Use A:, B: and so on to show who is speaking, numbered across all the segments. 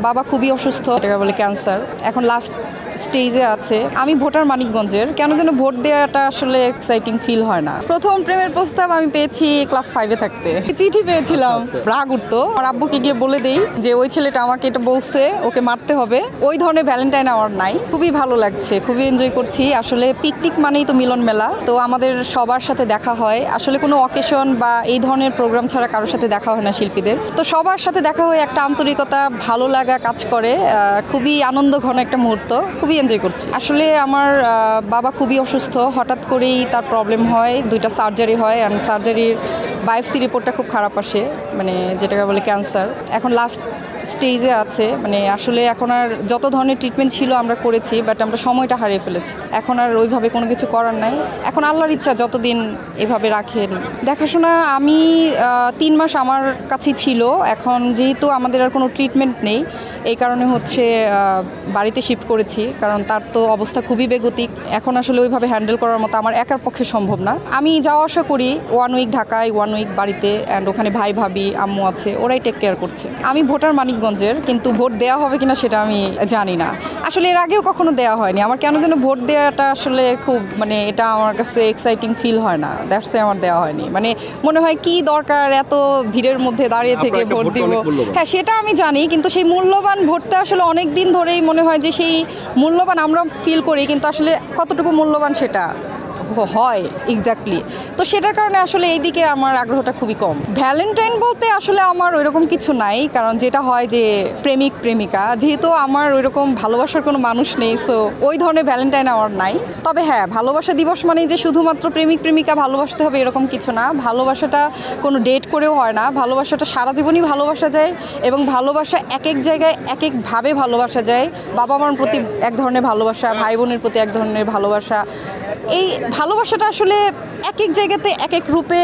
A: বাবা খুবই অসুস্থ, এটাকে বলে ক্যান্সার। এখন লাস্ট স্টেজে আছে। আমি ভোটার মানিকগঞ্জের, কেন যেন ভোট দেওয়াটা আসলে এক্সাইটিং ফিল হয় না। প্রথম প্রেমের প্রস্তাব আমি পেয়েছি ক্লাস 5-এ থাকতে, চিঠি পেয়েছিলাম। রাগ উঠতো, আমার আব্বুকে গিয়ে বলে দেই যে ওই ছেলেটা আমাকে এটা বলছে, ওকে মারতে হবে। ওই ধরনের ভ্যালেন্টাইন আমার নাই। খুবই ভালো লাগছে, খুবই এনজয় করছি। আসলে পিকনিক মানেই তো মিলন মেলা, তো আমাদের সবার সাথে দেখা হয়। আসলে কোনো অকেশন বা এই ধরনের প্রোগ্রাম ছাড়া কারোর সাথে দেখা হয় না শিল্পীদের। তো সবার সাথে দেখা হয়ে একটা আন্তরিকতা, ভালো লাগা কাজ করে। খুবই আনন্দ ঘন একটা মুহূর্ত, খুবই এনজয় করছি। আসলে আমার বাবা খুবই অসুস্থ, হঠাৎ করেই তার প্রবলেম হয়, 2টা সার্জারি হয়, অ্যান্ড সার্জারির বায়োপসি রিপোর্টটা খুব খারাপ আসে, মানে যেটাকে বলে ক্যান্সার। এখন লাস্ট স্টেজে আছে, মানে আসলে এখন আর যত ধরনের ট্রিটমেন্ট ছিল আমরা করেছি, বাট আমরা সময়টা হারিয়ে ফেলেছি। এখন আর ওইভাবে কোনো কিছু করার নাই। এখন আল্লাহর ইচ্ছা যতদিন এভাবে রাখেন। দেখাশোনা আমি 3 মাস আমার কাছেই ছিল। এখন যেহেতু আমাদের আর কোনো ট্রিটমেন্ট নেই, এই কারণে হচ্ছে বাড়িতে শিফট করেছি, কারণ তার তো অবস্থা খুবই বেগতিক। এখন আসলে ওইভাবে হ্যান্ডেল করার মতো আমার একার পক্ষে সম্ভব না। আমি যাওয়া আসা করি 1 উইক ঢাকায়, 1 উইক বাড়িতে, অ্যান্ড ওখানে ভাই ভাবি আম্মু আছে, ওরাই টেক কেয়ার করছে। আমি ভোটার মানিকগঞ্জের, কিন্তু ভোট দেওয়া হবে কিনা সেটা আমি জানি না। আসলে এর আগেও কখনো দেওয়া হয়নি। আমার কেন যেন ভোট দেওয়াটা আসলে খুব, মানে এটা আমার কাছে এক্সাইটিং ফিল হয় না, দ্যাটস আমার দেওয়া হয়নি। মানে মনে হয় কি দরকার এত ভিড়ের মধ্যে দাঁড়িয়ে থেকে ভোট দিব। হ্যাঁ, সেটা আমি জানি, কিন্তু সেই মূল্যবান ভোটটা আসলে অনেক দিন ধরেই মনে হয় যে সেই মূল্যবান আমরা ফিল করি, কিন্তু আসলে কতটুকু মূল্যবান সেটা হয় এক্স্যাক্টলি। তো সেটার কারণে আসলে এই দিকে আমার আগ্রহটা খুবই কম। ভ্যালেন্টাইন বলতে আসলে আমার ওইরকম কিছু নাই, কারণ যেটা হয় যে প্রেমিক প্রেমিকা, যেহেতু আমার ওইরকম ভালোবাসার কোনো মানুষ নেই, সো ওই ধরনের ভ্যালেন্টাইন আমার নাই। তবে হ্যাঁ, ভালোবাসা দিবস মানে যে শুধুমাত্র প্রেমিক প্রেমিকা ভালোবাসতে হবে এরকম কিছু না। ভালোবাসাটা কোনো ডেট করেও হয় না, ভালোবাসাটা সারা জীবনই ভালোবাসা যায়, এবং ভালোবাসা এক এক জায়গায় এক একভাবে ভালোবাসা যায়। বাবা মার প্রতি এক ধরনের ভালোবাসা, ভাই বোনের প্রতি এক ধরনের ভালোবাসা। এই ভালোবাসাটা আসলে এক এক জায়গাতে এক এক রূপে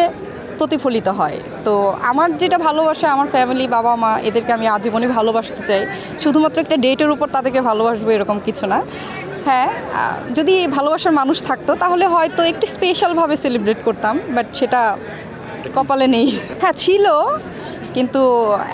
A: প্রতিফলিত হয়। তো আমার যেটা ভালোবাসা, আমার ফ্যামিলি, বাবা মা, এদেরকে আমি আজীবনই ভালোবাসতে চাই। শুধুমাত্র একটা ডেটের উপর তাদেরকে ভালোবাসবো এরকম কিছু না। হ্যাঁ, যদি ভালোবাসার মানুষ থাকতো তাহলে হয়তো একটু স্পেশালভাবে সেলিব্রেট করতাম, বাট সেটা কপালে নেই। হ্যাঁ ছিল, কিন্তু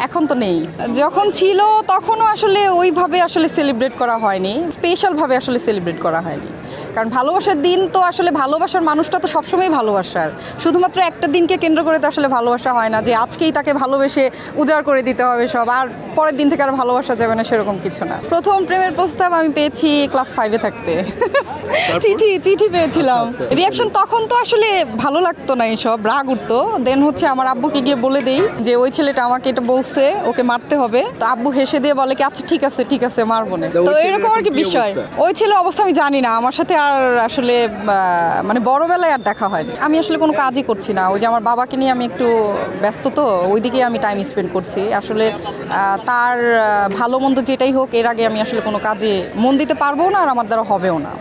A: এখন তো নেই। যখন ছিল তখনও আসলে ওইভাবে আসলে সেলিব্রেট করা হয়নি, স্পেশালভাবে আসলে সেলিব্রেট করা হয়নি। কারণ ভালোবাসার দিন তো আসলে ভালোবাসার মানুষটা তো সবসময় ভালোবাসার, শুধুমাত্র একটা দিনকে কেন্দ্র করে তো আসলে ভালোবাসা হয় না যে আজকেই তাকে ভালোবেসে উজাড় করে দিতে হবে সব, আর পরের দিন থেকে আর ভালোবাসা যাবে না, সেরকম কিছু না। প্রথম প্রেমের প্রস্তাব আমি পেয়েছি ক্লাস 5-এ থাকতে, চিঠি পেয়েছিলাম। রিয়াকশন তখন তো আসলে ভালো লাগতো না, এইসব রাগ উঠতো। দেন হচ্ছে আমার আব্বুকে গিয়ে বলে দেই যে ওই ছেলেটা আমাকে এটা বলছে, ওকে মারতে হবে। তো আব্বু হেসে দিয়ে বলে কি আচ্ছা ঠিক আছে মারবো না। তো এরকম আর কি বিষয়। ওই ছেলের অবস্থা আমি জানি না, আমার সাথে আর আসলে মানে বড়বেলায় আর দেখা হয়নি। আমি আসলে কোনো কাজই করছি না, ওই যে আমার বাবাকে নিয়ে আমি একটু ব্যস্ত, তো ওইদিকে আমি টাইম স্পেন্ড করছি। আসলে তার ভালো মন্দ যেটাই হোক, এর আগে আমি আসলে কোনো কাজে মন দিতে পারবো না, আর আমার দ্বারা হবেও না।